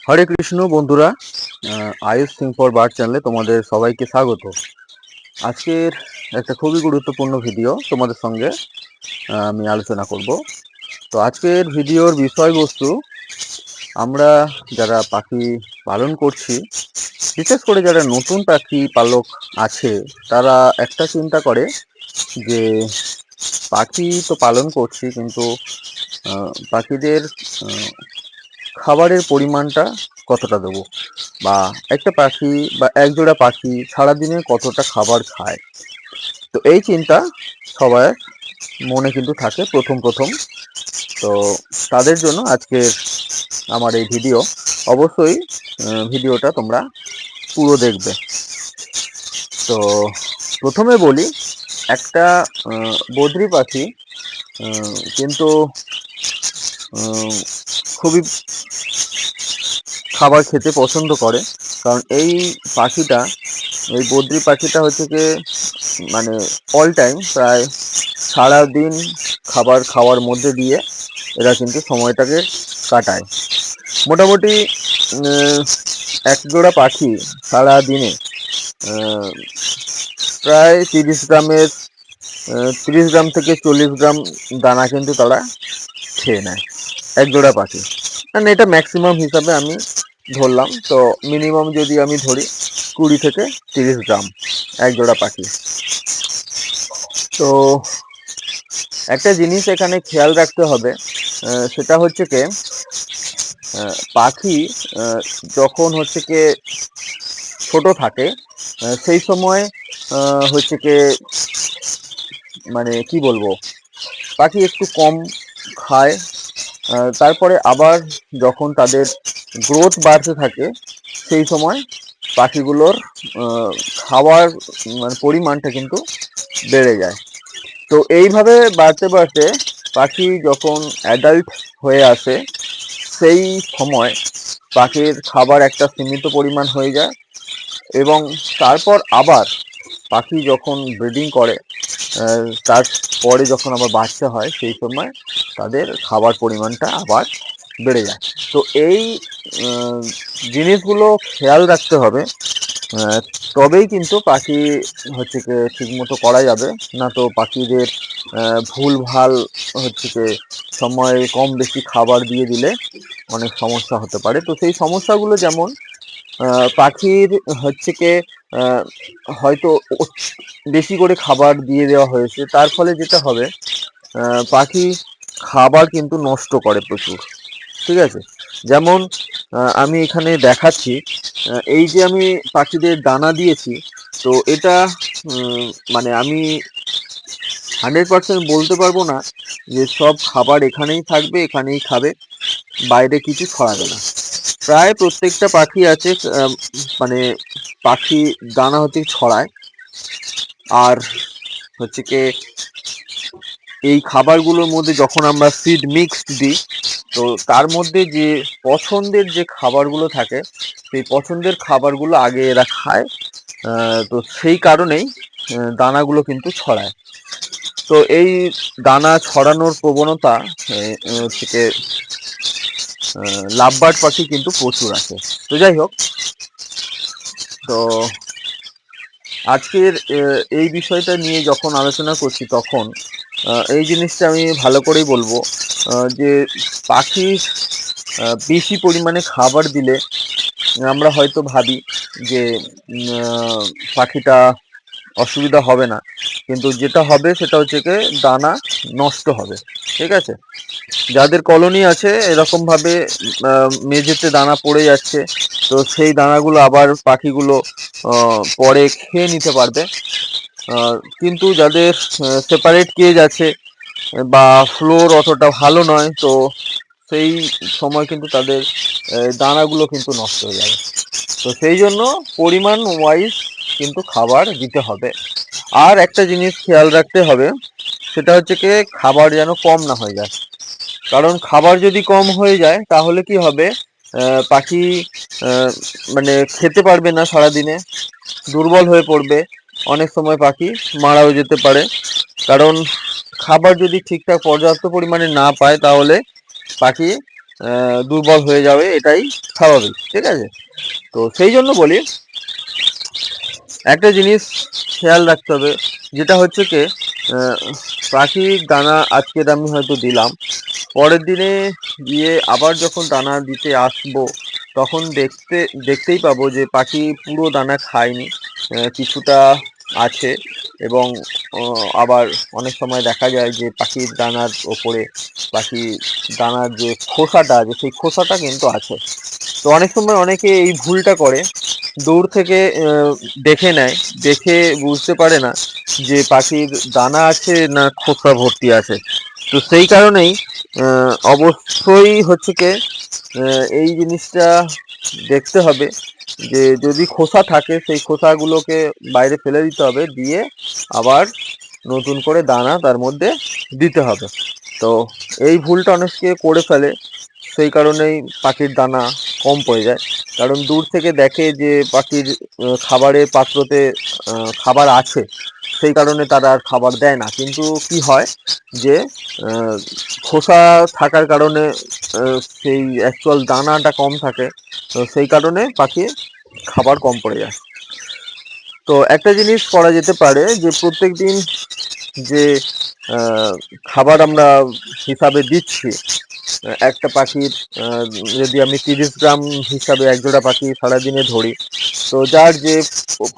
হরে কৃষ্ণ বন্ধুরা, Ayush Singh for bird চ্যানেলে তোমাদের সবাইকে স্বাগত। আজকের একটা খুবই গুরুত্বপূর্ণ ভিডিও তোমাদের সঙ্গে আমি আলোচনা করব। তো আজকের ভিডিওর বিষয়বস্তু, আমরা যারা পাখি পালন করছি, বিশেষ করে যারা নতুন পাখি পালক আছে, তারা একটা চিন্তা করে যে পাখি তো পালন করছি, কিন্তু পাখিদের খাবারের পরিমাণটা কতটা দেবো, বা একটা পাখি বা একজোড়া পাখি সারাদিনে কতটা খাবার খায়। তো এই চিন্তা সবার মনে কিন্তু থাকে প্রথম প্রথম। তো তাদের জন্য আজকের আমার এই ভিডিও। অবশ্যই ভিডিওটা তোমরা পুরো দেখবে। তো প্রথমে বলি, একটা বদ্রি পাখি কিন্তু খুবই খাবার খেতে পছন্দ করে। কারণ এই পাখিটা, এই বদ্রি পাখিটা হচ্ছে কি, মানে অল টাইম প্রায় সারাদিন খাবার খাওয়ার মধ্যে দিয়ে এরা কিন্তু সময়টাকে কাটায়। মোটামুটি এক জোড়া পাখি সারাদিনে প্রায় 30 গ্রাম থেকে 40 গ্রাম দানা কিন্তু তারা খেয়ে নেয়, এক জোড়া পাখি। মানে এটা ম্যাক্সিমাম হিসাবে আমি ধরলাম। তো মিনিমাম যদি আমি ধরি 20 থেকে 30 গ্রাম এক জোড়া পাখি। তো একটা জিনিস এখানে খেয়াল রাখতে হবে, সেটা হচ্ছে কি, পাখি যখন হচ্ছে কি ছোট থাকে, সেই সময় হচ্ছে কি, মানে কি বলবো, পাখি একটু কম খায়। তারপরে আবার যখন তাদের গ্রোথ বাড়তে থাকে, সেই সময় পাখিগুলোর খাওয়ার মানে পরিমাণটা কিন্তু বেড়ে যায়। তো এইভাবে বাড়তে বাড়তে পাখি যখন অ্যাডাল্ট হয়ে আসে, সেই সময় পাখির খাবার একটা সীমিত পরিমাণ হয়ে যায়। এবং তারপর আবার পাখি যখন ব্রিডিং করে, তারপরে যখন আবার বাচ্চা হয়, সেই সময় তাদের খাবার পরিমাণটা আবার বেড়ে যায়। তো এই জিনিসগুলো খেয়াল রাখতে হবে, তবেই কিন্তু পাখি হচ্ছে কি ঠিক মতো করা যাবে। না তো পাখিদের ভুলভাল হচ্ছে কি সময় কম বেশি খাবার দিয়ে দিলে অনেক সমস্যা হতে পারে। তো সেই সমস্যাগুলো যেমন, পাখির হচ্ছে কি হয়তো বেশি করে খাবার দিয়ে দেওয়া হয়েছে, তার ফলে যেটা হবে, পাখি খাবার কিন্তু নষ্ট করে প্রচুর। ঠিক আছে, যেমন আমি এখানে দেখাচ্ছি, এই যে আমি পাখিদের দানা দিয়েছি। তো এটা মানে আমি 100% বলতে পারবো না যে সব খাবার এখানেই থাকবে, এখানেই খাবে, বাইরে কিছু ছড়াবে না। প্রায় প্রত্যেকটা পাখি আছে, মানে পাখি দানা হতে ছড়ায়। আর হচ্ছে কি, এই খাবারগুলোর মধ্যে যখন আমরা সিড মিক্সড দিই, তো তার মধ্যে যে পছন্দের যে খাবারগুলো থাকে, সেই পছন্দের খাবারগুলো আগে এরা খায়। তো সেই কারণেই দানাগুলো কিন্তু ছড়ায়। তো এই দানা ছড়ানোর প্রবণতা থেকে লাভবার্ড পাখি কিন্তু প্রচুর আছে। তো যাই হোক, তো আজকের এই বিষয়টা নিয়ে যখন আলোচনা করছি, তখন এই জিনিসটা আমি ভালো করেই বলবো, যে পাখি বেশি পরিমাণে খাবার দিলে আমরা হয়তো ভাবি যে পাখিটা অসুবিধা হবে না, কিন্তু যেটা হবে সেটা হচ্ছে কি, দানা নষ্ট হবে। ঠিক আছে, যাদের কলোনি আছে এরকমভাবে মেঝেতে দানা পড়ে যাচ্ছে, তো সেই দানাগুলো আবার পাখিগুলো পরে খেয়ে নিতে পারবে। কিন্তু যাদের সেপারেট কেজ আছে বা ফ্লোর অতটা ভালো নয়, তো সেই সময় কিন্তু তাদের দানাগুলো কিন্তু নষ্ট হয়ে যাবে। তো সেই জন্য পরিমাণ ওয়াইজ কিন্তু খাবার দিতে হবে। আর একটা জিনিস খেয়াল রাখতে হবে, সেটা হচ্ছে কি, খাবার যেন কম না হয়ে যায়। কারণ খাবার যদি কম হয়ে যায়, তাহলে কি হবে, পাখি মানে খেতে পারবে না, সারাদিনে দুর্বল হয়ে পড়বে। অনেক সময় পাখি মারাও যেতে পারে। কারণ খাবার যদি ঠিকঠাক পর্যাপ্ত পরিমাণে না পায়, তাহলে পাখি দুর্বল হয়ে যাবে, এটাই স্বাভাবিক। ঠিক আছে, তো সেই জন্য বলি একটা জিনিস খেয়াল রাখতে হবে, যেটা হচ্ছে কি আহ, পাখির দানা আজকের আমি হয়তো দিলাম, পরের দিনে গিয়ে আবার যখন দানা দিতে আসবো তখন দেখতেই পাবো যে পাখি পুরো দানা খায়নি, কিছুটা আছে। এবং আবার অনেক সময় দেখা যায় যে পাখির দানার ওপরে পাখির দানার যে খোসাটা আছে সেই খোসাটা কিন্তু আছে। তো অনেক সময় অনেকে এই ভুলটা করে, দূর থেকে দেখে নেয়, দেখে বুঝতে পারে না যে পাখির দানা আছে না খোসা ভর্তি আছে। তো সেই কারণেই অবশ্যই হচ্ছে কি এই জিনিসটা দেখতে হবে যে যদি খোসা থাকে সেই খোসাগুলোকে বাইরে ফেলে দিতে হবে, দিয়ে আবার নতুন করে দানা তার মধ্যে দিতে হবে। তো এই ভুলটা অনেকে করে ফেলে, সেই কারণেই পাখির দানা কম পড়ে যায়। কারণ দূর থেকে দেখে যে পাখির খাবারের পাত্রতে খাবার আছে, সেই কারণে তারা আর খাবার দেয় না। কিন্তু কি হয় যে খোসা থাকার কারণে সেই অ্যাকচুয়াল দানাটা কম থাকে, তো সেই কারণে পাখির খাবার কম পড়ে যায়। তো একটা জিনিস করা যেতে পারে যে প্রত্যেক দিন যে খাবার আমরা হিসাবে দিচ্ছি, একটা পাখির যদি আমি 30 গ্রাম হিসাবে একজোড়া পাখি সারাদিনে ধরি, তো যার যে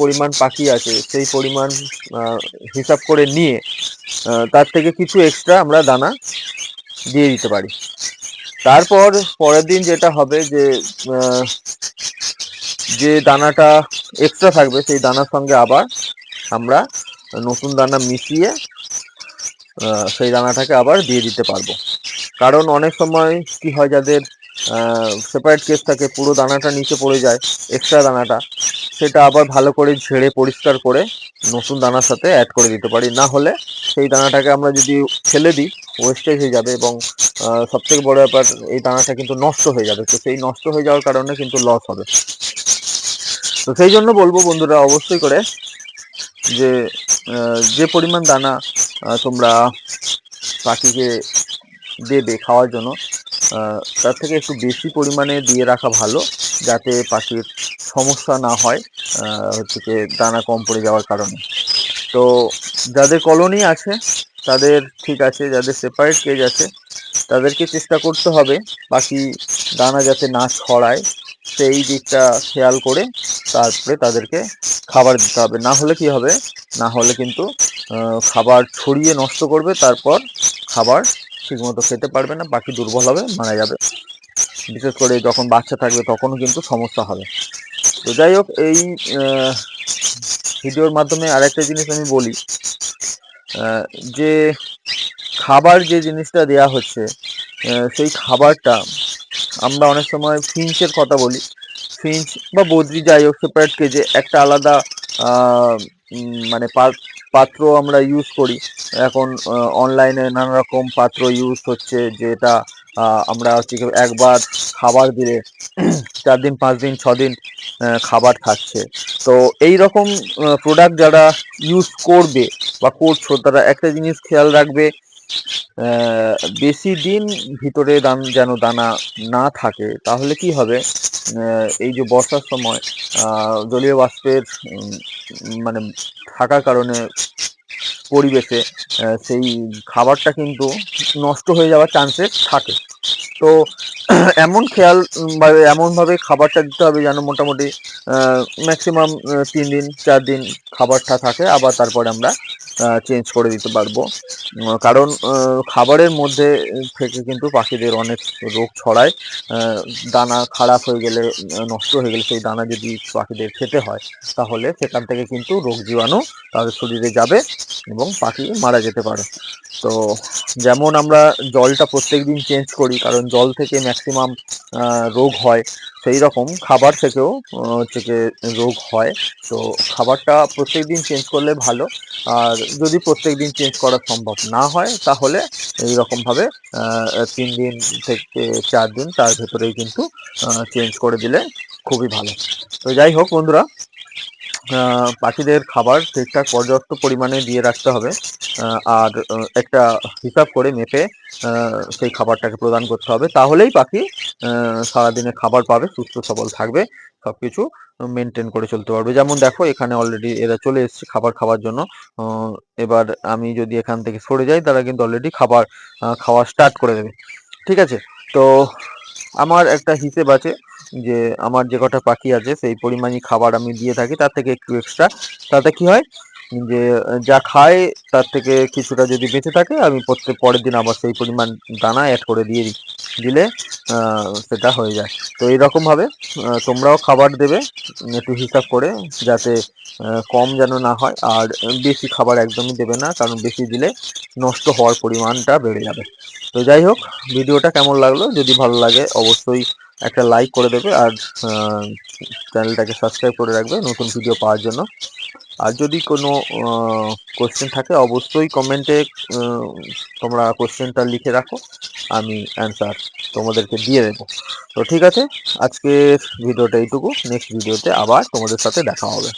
পরিমাণ পাখি আছে সেই পরিমাণ হিসাব করে নিয়ে তার থেকে কিছু এক্সট্রা আমরা দানা দিয়ে দিতে পারি। তারপর পরের দিন যেটা হবে যে যে দানাটা এক্সট্রা থাকবে সেই দানার সঙ্গে আবার আমরা নতুন দানা মিশিয়ে সেই দানাটাকে আবার দিয়ে দিতে পারবো। কারণ অনেক সময় কি হয়, যাদের সেপারেট কেস থাকে, পুরো দানাটা নিচে পড়ে যায়, এক্সট্রা দানাটা, সেটা আবার ভালো করে ঝেড়ে পরিষ্কার করে নতুন দানার সাথে অ্যাড করে দিতে পারি। না হলে সেই দানাটাকে আমরা যদি ফেলে দিই ওয়েস্টেজ হয়ে যাবে, এবং সবথেকে বড় ব্যাপার এই দানাটা কিন্তু নষ্ট হয়ে যাবে। তো সেই নষ্ট হয়ে যাওয়ার কারণে কিন্তু লস হবে। তো সেই জন্য বলবো বন্ধুরা, অবশ্যই করে যে যে পরিমাণ দানা তোমরা পাখিকে দেবে খাওয়ার জন্য, তার থেকে একটু বেশি পরিমাণে দিয়ে রাখা ভালো, যাতে পাখির সমস্যা না হয় হচ্ছে কি দানা কম পড়ে যাওয়ার কারণে। তো যাদের কলোনি আছে তাদের ঠিক আছে, যাদের সেপারেট কেজ আছে তাদেরকে চেষ্টা করতে হবে পাখি দানা যাতে না ছড়ায় সেই দিকটা খেয়াল করে তারপরে তাদেরকে খাবার দিতে হবে। না হলে কি হবে, না হলে কিন্তু খাবার ছড়িয়ে নষ্ট করবে, তারপর খাবার ঠিকমতো খেতে পারবে না, পাখি দুর্বল হবে, মারা যাবে। বিশেষ করে যখন বাচ্চা থাকবে তখনও কিন্তু সমস্যা হবে। তো যাই হোক, এই ভিডিওর মাধ্যমে আরেকটা জিনিস আমি বলি, যে খাবার যে জিনিসটা দেয়া হচ্ছে সেই খাবারটা আমরা অনেক সময় ফিঞ্চের কথা বলি, ফিঞ্চ বা বদ্রি যাই হোক, সেপারেট কেজে একটা আলাদা মানে পাত্র আমরা ইউজ করি। এখন অনলাইনে নানা রকম পাত্র ইউজ হচ্ছে, যেটা আমরা হচ্ছে একবার খাবার দিলে 4 দিন 5 দিন 6 দিন খাবার থাকছে। তো এই রকম প্রোডাক্ট যারা ইউজ করবে বা করছো, তারা একটা জিনিস খেয়াল রাখবে, বেশি দিন ভিতরে যেন দানা না থাকে। তাহলে কি হবে, এই যে বর্ষার সময় জলীয় বাষ্পের মানে থাকার কারণে পরিবেশে সেই খাবারটা কিন্তু নষ্ট হয়ে যাওয়ার চান্সেস থাকে। তো এমন খেয়াল বা এমনভাবে খাবারটা দিতে হবে যেন মোটামুটি ম্যাক্সিমাম 3 দিন 4 দিন খাবারটা থাকে, আবার তারপরে আমরা চেঞ্জ করে দিতে পারবো। কারণ খাবারের মধ্যে থেকে কিন্তু পাখিদের অনেক রোগ ছড়ায়। দানা খারাপ হয়ে গেলে, নষ্ট হয়ে গেলে, সেই দানা যদি পাখিদের খেতে হয় তাহলে সেখান থেকে কিন্তু রোগ জীবাণু তাদের শরীরে যাবে এবং পাখি মারা যেতে পারে। তো যেমন আমরা জলটা প্রত্যেক দিন চেঞ্জ করি, কারণ জল থেকে ম্যাক্সিমাম রোগ হয়, সেই রকম খাবার থেকেও হচ্ছে কি রোগ হয়। তো খাবারটা প্রত্যেক দিন চেঞ্জ করলে ভালো। আর যদি প্রত্যেক দিন চেঞ্জ করা সম্ভব না হয় তাহলে এই রকমভাবে 3 দিন থেকে 4 দিন তার ভেতরেই কিন্তু চেঞ্জ করে দিলে খুবই ভালো। তো যাই হোক বন্ধুরা, পাখিদের খাবার ঠিকঠাক পর্যাপ্ত পরিমাণে দিয়ে রাখতে হবে, আর একটা হিসাব করে মেপে সেই খাবারটাকে প্রদান করতে হবে। তাহলেই পাখি সারাদিনে খাবার পাবে, সুস্থ সবল থাকবে, সবকিছু মেনটেন করে চলতে পারবে। যেমন দেখো এখানে অলরেডি এরা চলে এসেছে খাবার খাওয়ার জন্য। এবার আমি যদি এখান থেকে সরে যাই, তারা কিন্তু অলরেডি খাবার খাওয়া স্টার্ট করে দেবে। ঠিক আছে, তো আমার একটা হিসেব আছে যে আমার যে কটা পাখি আছে সেই পরিমাণই খাবার আমি দিয়ে থাকি, তার থেকে একটু এক্সট্রা। তাতে কি হয় যে যা খায় তার থেকে কিছুটা যদি বেঁচে থাকে, আমি পরের দিন আবার সেই পরিমাণ দানা অ্যাড করে দিয়ে দিই, দিলে সেটা হয়ে যায়। তো এইরকম ভাবে তোমরাও খাবার দেবে একটু হিসাব করে, যাতে কম যেন না হয়। আর বেশি খাবার একদমই দেবে না, কারণ বেশি দিলে নষ্ট হওয়ার পরিমাণটা বেড়ে যাবে। তো যাই হোক, ভিডিওটা কেমন লাগলো, যদি ভালো লাগে অবশ্যই একটা লাইক করে দেবে, আর চ্যানেলটাকে সাবস্ক্রাইব করে রাখবে নতুন ভিডিও পাওয়ার জন্য। আর যদি কোনো কোশ্চেন থাকে অবশ্যই কমেন্টে তোমরা কোশ্চেনটা লিখে রাখো, আমি অ্যান্সার তোমাদেরকে দিয়ে দেবো। তো ঠিক আছে, আজকের ভিডিওটা এইটুকু। নেক্সট ভিডিওতে আবার তোমাদের সাথে দেখা হবে।